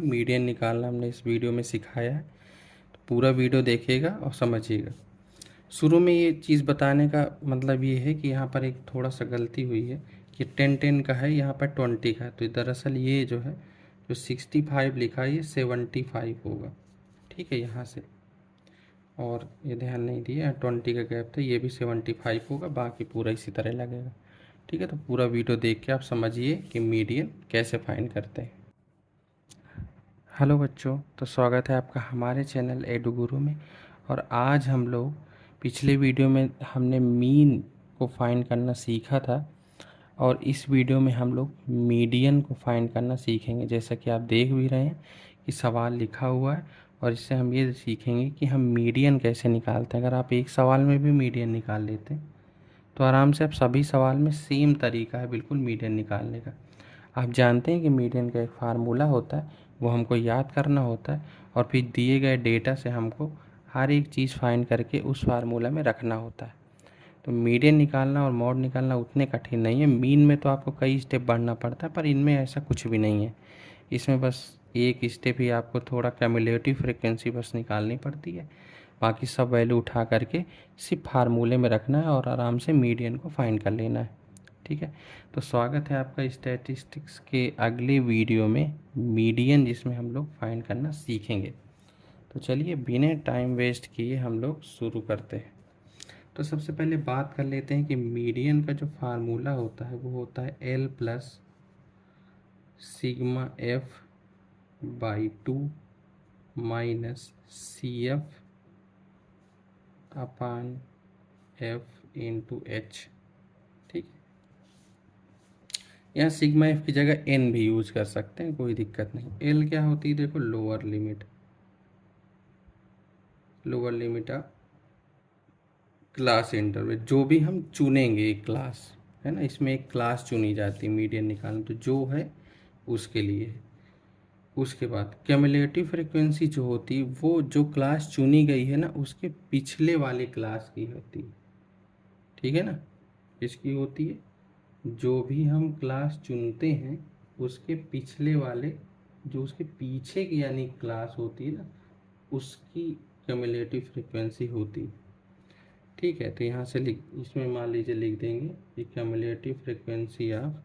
Median निकालना हमने इस वीडियो में सिखाया है। तो पूरा वीडियो देखिएगा और समझिएगा। शुरू में ये चीज़ बताने का मतलब ये है कि यहाँ पर एक थोड़ा सा गलती हुई है कि 10 का है, यहाँ पर 20 का है। तो दरअसल ये जो है जो 65 लिखा है ये 75 होगा। ठीक है, यहाँ से, और ये ध्यान नहीं दिया, 20 का गैप था, ये भी 75 होगा, बाकी पूरा इसी तरह लगेगा। ठीक है, तो पूरा वीडियो देख के आप समझिए कि मीडियन कैसे फाइंड करते हैं। हेलो बच्चों, तो स्वागत है आपका हमारे चैनल एडू गुरु में। और आज हम लोग पिछले वीडियो में हमने मीन को फाइंड करना सीखा था, और इस वीडियो में हम लोग मीडियन को फाइंड करना सीखेंगे। जैसा कि आप देख भी रहे हैं कि सवाल लिखा हुआ है, और इससे हम ये सीखेंगे कि हम मीडियन कैसे निकालते हैं। अगर आप एक सवाल में भी मीडियन निकाल लेते हैं तो आराम से आप सभी सवाल में सेम तरीका है बिल्कुल मीडियन निकालने का। आप जानते हैं कि मीडियन का एक फार्मूला होता है, वो हमको याद करना होता है, और फिर दिए गए डेटा से हमको हर एक चीज़ फाइंड करके उस फार्मूला में रखना होता है। तो मीडियन निकालना और मॉड निकालना उतने कठिन नहीं है। मीन में तो आपको कई स्टेप बढ़ना पड़ता है, पर इनमें ऐसा कुछ भी नहीं है। इसमें बस एक स्टेप ही आपको थोड़ा क्यूमुलेटिव फ्रीक्वेंसी बस निकालनी पड़ती है, बाकी सब वैल्यू उठा करके सिर्फ फार्मूले में रखना है और आराम से मीडियन को फाइंड कर लेना है। ठीक है, तो स्वागत है आपका स्टैटिस्टिक्स के अगले वीडियो में मीडियन, जिसमें हम लोग फाइंड करना सीखेंगे। तो चलिए बिना टाइम वेस्ट किए हम लोग शुरू करते हैं। तो सबसे पहले बात कर लेते हैं कि मीडियन का जो फार्मूला होता है वो होता है L plus sigma F by 2 minus CF upon F into H। ठीक है, यहाँ सिग्मा F की जगह N भी यूज कर सकते हैं, कोई दिक्कत नहीं। L क्या होती है, देखो lower limit of class interval, जो भी हम चुनेंगे एक क्लास, है ना, इसमें एक क्लास चुनी जाती है मीडियन निकालना, तो जो है उसके लिए है। उसके बाद क्यूमुलेटिव फ्रीक्वेंसी जो होती है वो जो क्लास चुनी गई है ना उसके पिछले वाले क्लास की होती है। ठीक है ना, इसकी होती है जो भी हम क्लास चुनते हैं उसके पिछले वाले, जो उसके पीछे की यानी क्लास होती है ना, उसकी क्यूमुलेटिव फ्रीक्वेंसी होती है। ठीक है, तो यहाँ से इसमें मान लीजिए लिख देंगे कि cumulative frequency of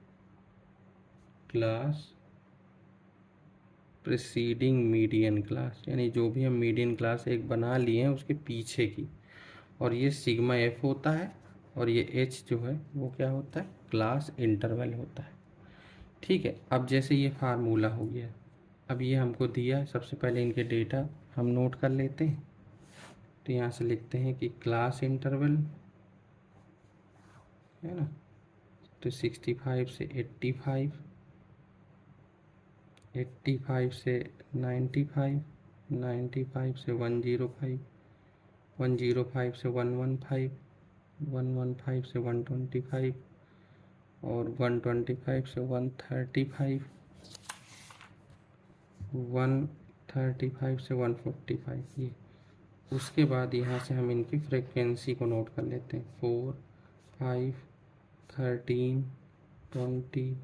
class preceding median class, यानी जो भी हम मीडियन क्लास एक बना लिए हैं उसके पीछे की, और ये सिग्मा F होता है, और ये H जो है वो क्या होता है, क्लास इंटरवल होता है। ठीक है, अब जैसे ये फार्मूला हो गया, अब ये हमको दिया है, सबसे पहले इनके डेटा हम नोट कर लेते हैं। तो यहाँ से लिखते हैं कि क्लास इंटरवल है ना, तो 65 से 85, 85 से 95, 95 से 105, 105 से 115, 115 से 125, और 125 से 135, 135 से 145। ये उसके बाद यहाँ से हम इनकी फ्रीक्वेंसी को नोट कर लेते हैं, 4, 5, 13, 20,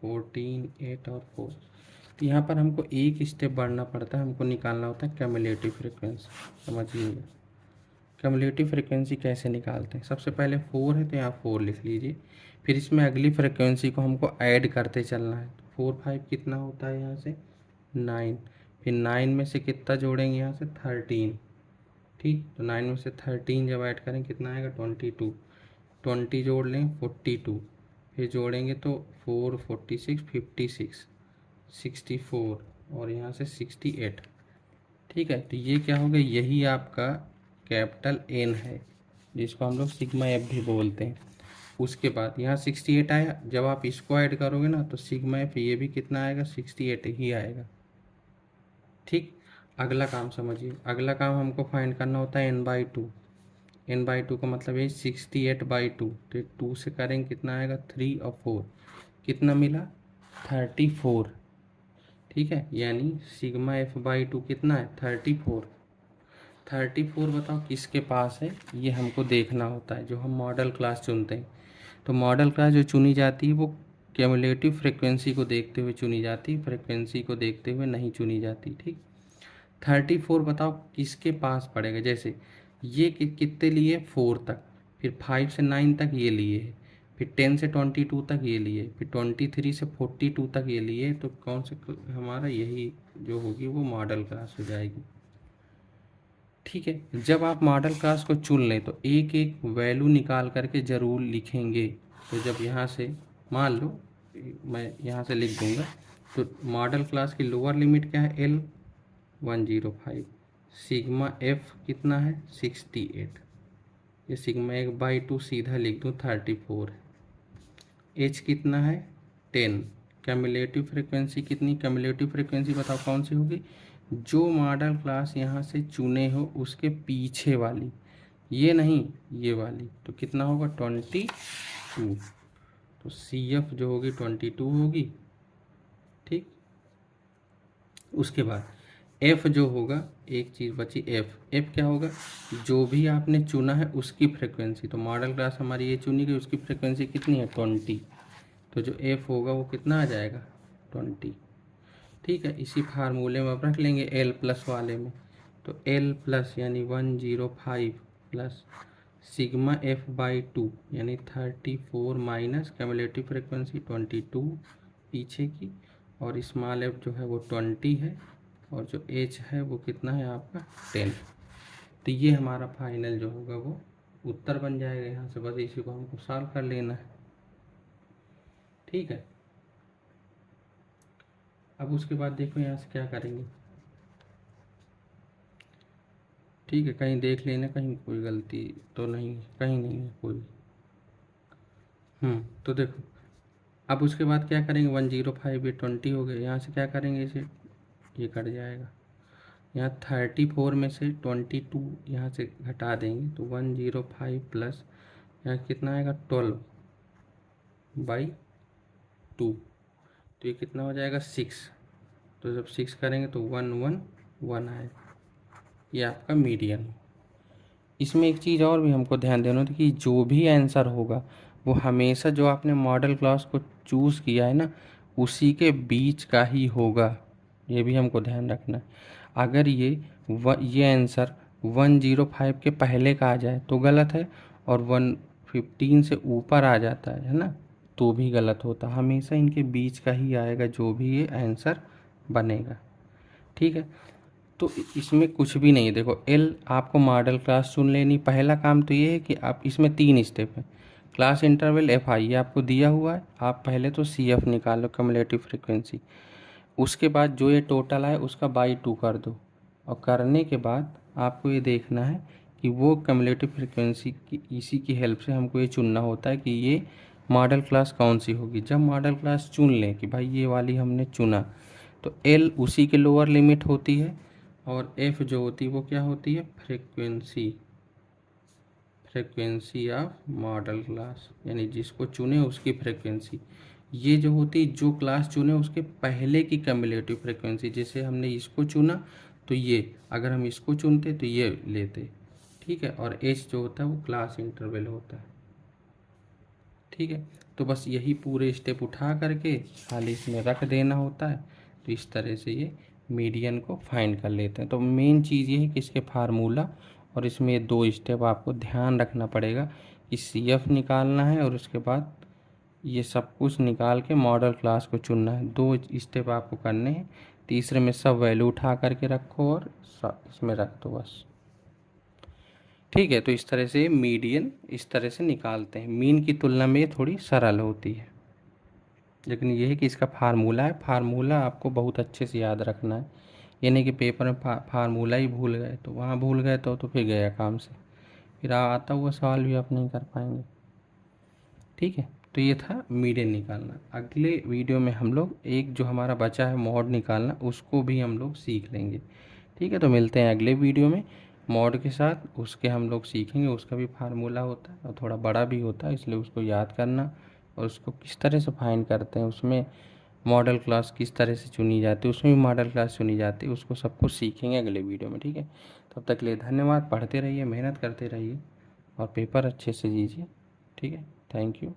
14, 8 और 4। तो यहाँ पर हमको एक स्टेप बढ़ना पड़ता है, हमको निकालना होता है क्यूमुलेटिव फ्रीक्वेंसी। समझिएगा क्यूमुलेटिव फ्रीक्वेंसी कैसे निकालते हैं। सबसे पहले 4 है तो यहाँ 4 लिख लीजिए, फिर इसमें अगली फ्रीक्वेंसी को हमको ऐड करते चलना है। 4, 5 कितना होता है यहाँ से 9, फिर 9 में से कितना जोड़ेंगे यहाँ से 13। ठीक, तो 9 में से 13 जब ऐड करें कितना आएगा 22, 20 जोड़ लें 42, फिर जोड़ेंगे तो 4, 46, 56, 64, और यहाँ से 68। ठीक है, तो ये क्या हो गया, यही आपका कैपिटल N है, जिसको हम लोग सिग्मा F भी बोलते हैं। उसके बाद यहाँ 68 आया, जब आप इसको ऐड करोगे ना तो सिग्मा F ये भी कितना आएगा 68 ही आएगा। ठीक, अगला काम समझिए, अगला काम हमको फाइंड करना होता है n/2। n/2 का मतलब है 68/2, तो 2 से करेंगे कितना आएगा 3 और 4, कितना मिला 34। ठीक है, यानी सिग्मा F/2 कितना है 34। 34 बताओ किसके पास है, ये हमको देखना होता है। जो हम मॉडल क्लास चुनते हैं, तो मॉडल क्लास जो चुनी जाती है वो क्यूमुलेटिव फ्रिक्वेंसी को देखते हुए चुनी जाती, फ्रिक्वेंसी को देखते हुए नहीं चुनी जाती। ठीक, 34 बताओ किसके पास पड़ेगा। जैसे ये कितने लिए 4 तक, फिर 5 से 9 तक ये लिए है, फिर 10 से 22 तक ये लिए, फिर 23 से 42 तक ये लिए, तो कौन से हमारा यही जो होगी वो मॉडल क्लास हो जाएगी। ठीक है, जब आप मॉडल क्लास को चुन लें तो एक एक वैल्यू निकाल करके ज़रूर लिखेंगे। तो जब यहाँ से मान लो मैं यहाँ से लिख दूँगा, तो मॉडल क्लास की लोअर लिमिट क्या है, L 105, सिग्मा F कितना है 68, ये सिग्मा 1/2 सीधा लिख दूँ 34 है, H कितना है 10, क्यूमुलेटिव फ्रिक्वेंसी कितनी, क्यूमुलेटिव फ्रिक्वेंसी बताओ कौन सी होगी, जो मॉडल क्लास यहाँ से चुने हो उसके पीछे वाली, ये नहीं ये वाली, तो कितना होगा 22, तो CF जो होगी 22 होगी। ठीक, उसके बाद F जो होगा, एक चीज़ बची F क्या होगा, जो भी आपने चुना है उसकी फ्रिक्वेंसी, तो मॉडल क्लास हमारी ये चुनी गई, उसकी फ्रिक्वेंसी कितनी है 20, तो जो F होगा वो कितना आ जाएगा 20। ठीक है, इसी फार्मूले में आप रख लेंगे L प्लस वाले में, तो L प्लस यानी 105 प्लस सिग्मा F/2 यानी 34 माइनस क्यूमुलेटिव फ्रिक्वेंसी 22 पीछे की, और स्मॉल f जो है वो 20 है, और जो h है वो कितना है आपका 10। तो ये हमारा फाइनल जो होगा वो उत्तर बन जाएगा। यहाँ से बस इसी को हमको सॉल्व कर लेना है। ठीक है, अब उसके बाद देखो यहाँ से क्या करेंगे। ठीक है, कहीं देख लेना, कहीं कोई गलती तो नहीं, कहीं नहीं है कोई। तो देखो अब उसके बाद क्या करेंगे, 105 ये 20 हो गए, यहाँ से क्या करेंगे, इसे ये कट जाएगा, यहाँ 34 में से 22 यहाँ से घटा देंगे, तो 105 प्लस यहाँ कितना आएगा 12/2, तो ये कितना हो जाएगा 6, तो जब 6 करेंगे तो 111 आएगा, ये आपका मीडियन। इसमें एक चीज़ और भी हमको ध्यान देना होता है कि जो भी आंसर होगा वो हमेशा जो आपने मॉडल क्लास को चूज़ किया है ना उसी के बीच का ही होगा, ये भी हमको ध्यान रखना है। अगर ये आंसर 105 के पहले का आ जाए तो गलत है, और 115 से ऊपर आ जाता है ना, तो भी गलत होता। हमेशा इनके बीच का ही आएगा जो भी ये आंसर बनेगा। ठीक है, तो इसमें कुछ भी नहीं है। देखो एल आपको मॉडल क्लास चुन लेनी, पहला काम तो ये है कि आप इसमें 3 स्टेप है। क्लास इंटरवल FI ये आपको दिया हुआ है, आप पहले तो CF निकालो क्यूमुलेटिव फ्रिक्वेंसी, उसके बाद जो ये टोटल है उसका बाई 2 कर दो, और करने के बाद आपको ये देखना है कि वो क्यूमुलेटिव फ्रिक्वेंसी की इसी की हेल्प से हमको ये चुनना होता है कि ये मॉडल क्लास कौन सी होगी। जब मॉडल क्लास चुन लें कि भाई ये वाली हमने चुना, तो L उसी के लोअर लिमिट होती है, और F जो होती है वो क्या होती है फ्रिक्वेंसी ऑफ मॉडल क्लास, यानी जिसको चुने उसकी फ्रिक्वेंसी। ये जो होती है जो क्लास चुने उसके पहले की क्यूमुलेटिव फ्रिक्वेंसी, जैसे हमने इसको चुना तो ये, अगर हम इसको चुनते तो ये लेते। ठीक है, और H जो होता है वो क्लास इंटरवल होता है। ठीक है, तो बस यही पूरे स्टेप उठा करके खाली इसमें रख देना होता है, तो इस तरह से ये मीडियन को फाइंड कर लेते हैं। तो मेन चीज़ ये है कि इसके फार्मूला और इसमें 2 स्टेप आपको ध्यान रखना पड़ेगा कि CF निकालना है और उसके बाद ये सब कुछ निकाल के मॉडल क्लास को चुनना है। 2 स्टेप आपको करने हैं, तीसरे में सब वैल्यू उठा करके रखो और इसमें रख दो बस। ठीक है, तो इस तरह से मीडियन इस तरह से निकालते हैं। मीन की तुलना में ये थोड़ी सरल होती है, लेकिन ये है कि इसका फार्मूला है, फार्मूला आपको बहुत अच्छे से याद रखना है। ये नहीं कि पेपर में फार्मूला ही भूल गए, तो वहाँ भूल गए तो फिर गया काम से, फिर आता हुआ सवाल भी आप नहीं कर पाएंगे। ठीक है, तो ये था मीडियन निकालना। अगले वीडियो में हम लोग एक जो हमारा बचा है मॉड निकालना, उसको भी हम लोग सीख लेंगे। ठीक है, तो मिलते हैं अगले वीडियो में मॉड के साथ, उसके हम लोग सीखेंगे। उसका भी फार्मूला होता है और थोड़ा बड़ा भी होता है, इसलिए उसको याद करना और उसको किस तरह से फाइंड करते हैं, उसमें मॉडल क्लास किस तरह से चुनी जाती है, उसमें भी मॉडल क्लास चुनी जाती है, उसको सब कुछ सीखेंगे अगले वीडियो में। ठीक है, तब तक के लिए धन्यवाद। पढ़ते रहिए, मेहनत करते रहिए और पेपर अच्छे से दीजिए। ठीक है, थैंक यू।